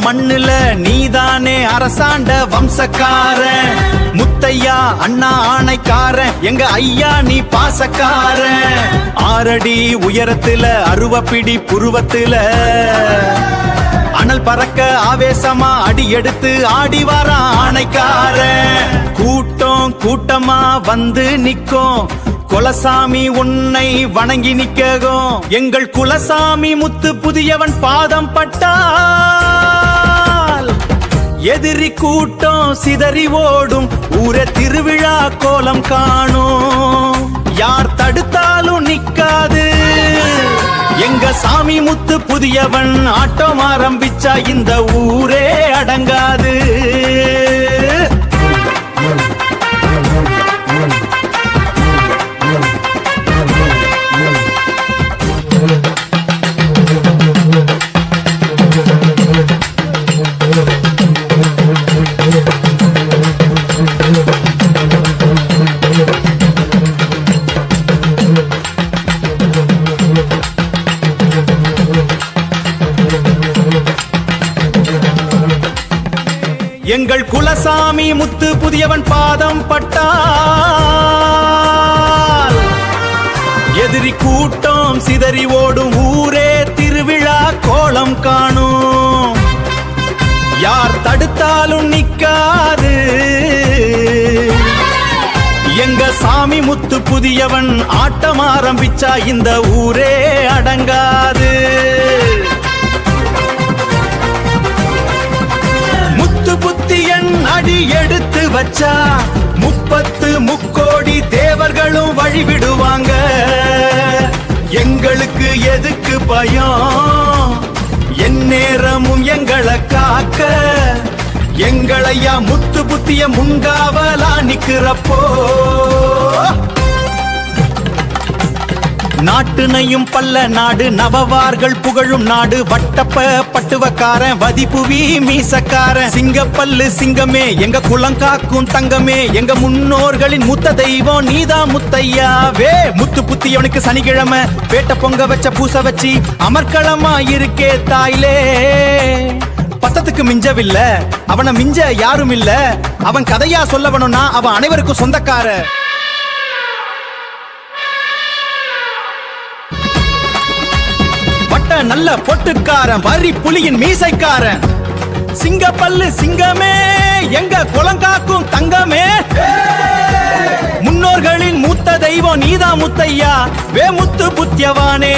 மண்ணுல நீதானே அரசாண்ட வம்சக்காரன். முத்தையா அண்ணா ஆணைக்காரன், எங்க ஐயா நீ பாசக்காரன். 6 அடி உயரத்துல 60 பிடி புருவத்துல அனல் பறக்க ஆவேசமா அடி எடுத்து ஆடி வர ஆணைக்காரன். கூட்டம் கூட்டமா வந்து நிக்கும் குலசாமி உன்னை வணங்கி நிற்கும். எங்கள் குலசாமி முத்து புதியவன் பாதம் பட்டால் எதிரி கூட்டம் சிதறி ஓடும். ஊரே திருவிழா கோலம் காணும். யார் தடுத்தாலும் நிக்காது எங்க சாமி முத்து புதியவன். ஆட்டம் ஆரம்பிச்சா இந்த ஊரே அடங்காது. எங்கள் குலசாமி முத்து புதியவன் பாதம் பட்டால் எதிரி கூட்டம் சிதறி ஓடும். ஊரே திருவிழா கோலம் காணும். யார் தடுத்தாலும் நிக்காது எங்க சாமி முத்து புதியவன். ஆட்டம் ஆரம்பிச்சா இந்த ஊரே அடங்காது. புத்தியன் அடி எடுத்து வச்சா 30 முக்கோடி தேவர்களும் வழிவிடுவாங்க. எங்களுக்கு எதுக்கு பயம்? எந்நேரமும் எங்களை காக்க எங்களையா முத்து புத்திய முன்காவலா நிக்கிறப்போ. நாட்டுனையும் பல்ல நாடு நவவார்கள் புகழும் நாடு. வட்டப்ப பட்டுவக்காரன் வதிப்புவி மீசக்காரன். சிங்கப்பல்லு சிங்கமே எங்க குலங்காக்கும் தங்கமே. எங்க முன்னோர்களின் முத்த தெய்வம் நீதா முத்தையாவே. முத்து புத்தியவனுக்கு சனிக்கிழமை வேட்ட பொங்க வச்ச பூச வச்சு அமர்க்களமா இருக்கே தாயிலே. பத்தத்துக்கு மிஞ்சவில்ல அவனை மிஞ்ச யாரும் இல்ல. அவன் கதையா சொல்லவனும்னா அவன் அனைவருக்கும் சொந்தக்கார. நல்ல பொட்டுக்காரன் வரி புலியின் மீசைக்காரன். சிங்கப்பல்லு சிங்கமே எங்க குலங்காக்கும் தங்கமே. முன்னோர்களின் மூத்த தெய்வம் நீதா முத்தையா வே முத்து புத்தியவானே.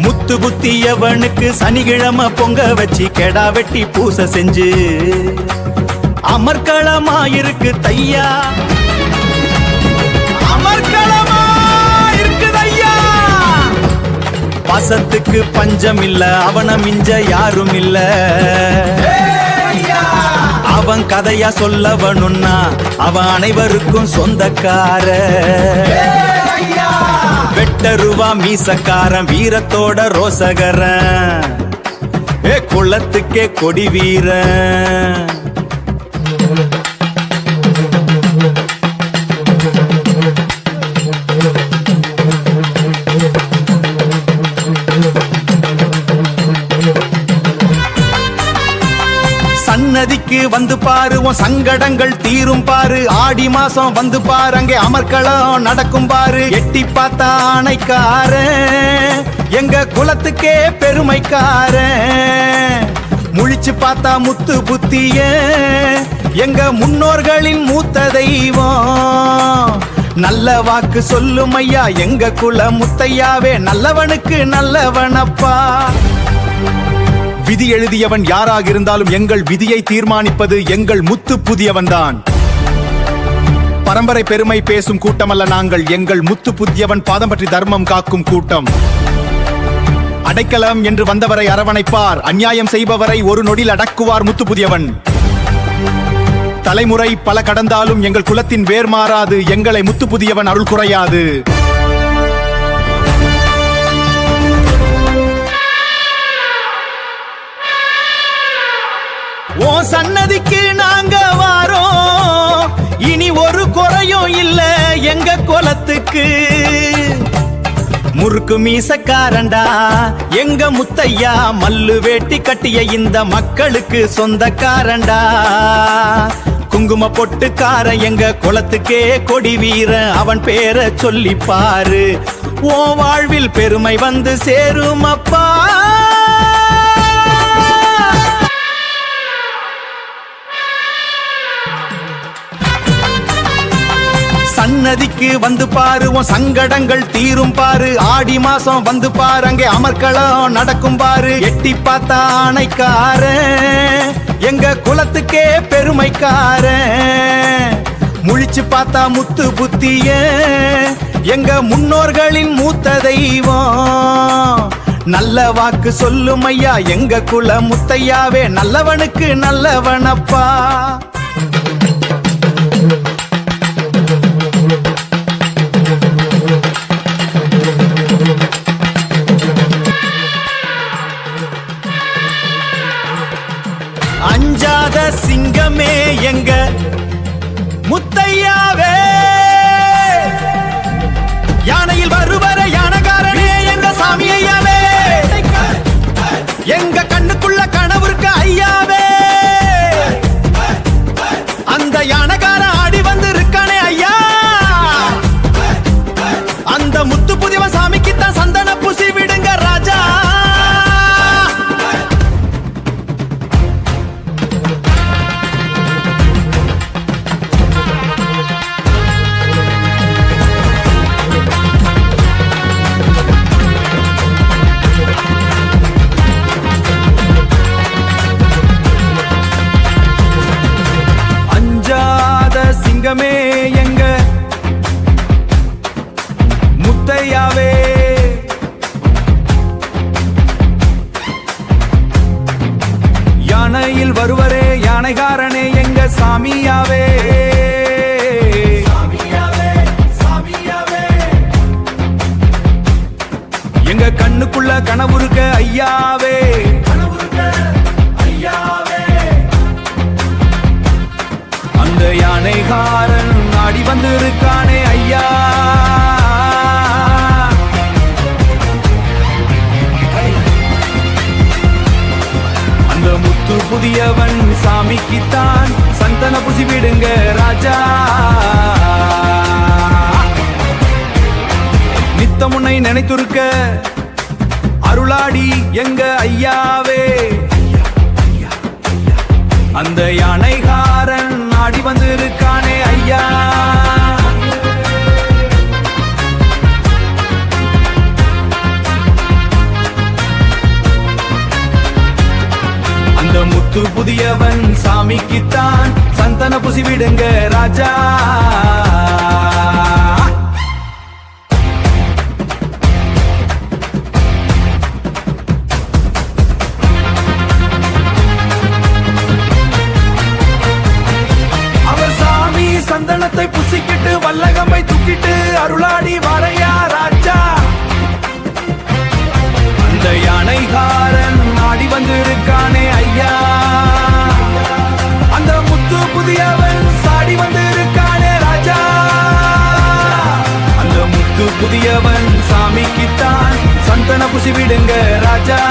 முத்து புத்தியவனுக்கு சனிக்கிழமை பொங்க வச்சு கெடா வெட்டி பூச செஞ்சு அமர்க்களமாயிருக்கு தையா. அமர்க்களமா பாசத்துக்கு பஞ்சம் இல்ல. அவன மிஞ்ச யாரும் இல்ல. அவன் கதையா சொல்லவனுன்னா அவன் அனைவருக்கும் சொந்தக்கார. வெட்டருவா மீசக்காரன் வீரத்தோட ரோசகரன். குளத்துக்கே கொடி வீரன். சன்னதிக்கு வந்து பாரு உன் சங்கடங்கள் தீரும் பாரு. ஆடி மாசம் வந்து பாரு அங்கே அமர்க்களம் நடக்கும் பாரு. எட்டி பார்த்தா ஆணைக்காரன் எங்க குலத்துக்கே பெருமைக்காரன். முழிச்சு பார்த்தா முத்து புத்திய எங்க முன்னோர்களின் மூத்த தெய்வம். நல்ல வாக்கு சொல்லும் ஐயா எங்க குல முத்தையாவே. நல்லவனுக்கு நல்லவனப்பா. விதி எழுதியவன் யாராக இருந்தாலும் எங்கள் விதியை தீர்மானிப்பது எங்கள் முத்து புதியவன் தான். பரம்பரை பெருமை பேசும் கூட்டமல்ல நாங்கள். எங்கள் முத்து புதியவன் பாதம் பற்றி தர்மம் காக்கும் கூட்டம். அடைக்கலம் என்று வந்தவரை அரவணைப்பார். அநியாயம் செய்பவரை ஒரு நொடியில் அடக்குவார் முத்து புதியவன். தலைமுறை பல கடந்தாலும் எங்கள் குலத்தின் வேர் மாறாது. எங்களை முத்து புதியவன் அருள் குறையாது. ஓ சன்னதிக்கு நாங்க வாரோம். இனி ஒரு குறையும் இல்ல எங்க குலத்துக்கு. முறுக்கு மீசக்காரண்டா எங்க முத்தையா, மல்லு வேட்டி கட்டிய இந்த மக்களுக்கு சொந்தக்காரண்டா. குங்கும பொட்டுக்கார எங்க குலத்துக்கே கொடி வீர, அவன் பேரை சொல்லி பாரு, ஓ வாழ்வில் பெருமை வந்து சேரும் அப்பா. சன்னதிக்கு வந்து பாரு, உன் சங்கடங்கள் தீரும் பாரு. ஆடி மாசம் வந்து பாரு, அங்கே அமர்க்களம் நடக்கும் பாரு. எட்டி பார்த்தா ஆணைக்காரன் எங்க குலத்துக்கே பெருமைக்காரன். முழிச்சு பார்த்தா முத்து புத்திய எங்க முன்னோர்களின் மூத்த தெய்வம். நல்ல வாக்கு சொல்லும் ஐயா எங்க குல முத்தையாவே, நல்லவனுக்கு நல்லவனப்பா. அஞ்சாத சிங்கமே எங்க முத்தையாவே, யானையில் வருவர யானகாரனே எங்க சாமி ஐயாவே, எங்க கண்ணுக்குள்ள கனவுருக்கு ஐயாவே. அந்த யானகார ஆடி வந்து இருக்கானே ஐயா, அந்த முத்து புதிவ சாமிக்குத்தான் சந்தன பூசி விடுங்க ராஜா. சிங்கமே எங்க முத்தையாவே, யானையில் வருவரே யானைகாரனே எங்க சாமியாவே. எங்க கண்ணுக்குள்ள கனவுருக்க ஐயாவே, அந்த யானைகாரன் ஆடி வந்திருக்கானே ஐயா. அந்த முத்து புதியவன் சாமிக்குத்தான் சந்தன புசி விடுங்க ராஜா. நித்தமுன்னை நினைத்துருக்க அருளாடி எங்க ஐயாவே, அந்த யானைகாரன் ஆடி வந்திருக்கானே ஐயா. அந்த முத்து புதியவன் சாமிக்குத்தான் சந்தன புசி விடுங்க ராஜா. சந்தனத்தை புசிக்கிட்டு வல்லகம்பை தூக்கிட்டு அருளாடி வரையா ராஜா. அந்த யானைகாரன் ஆடி வந்திருக்கானே ஐயா, அந்த முத்து புதியவன் சாடி வந்திருக்கானே ராஜா. அந்த முத்து புதியவன் சாமிக்குத்தான் சந்தன புசி விடுங்க ராஜா.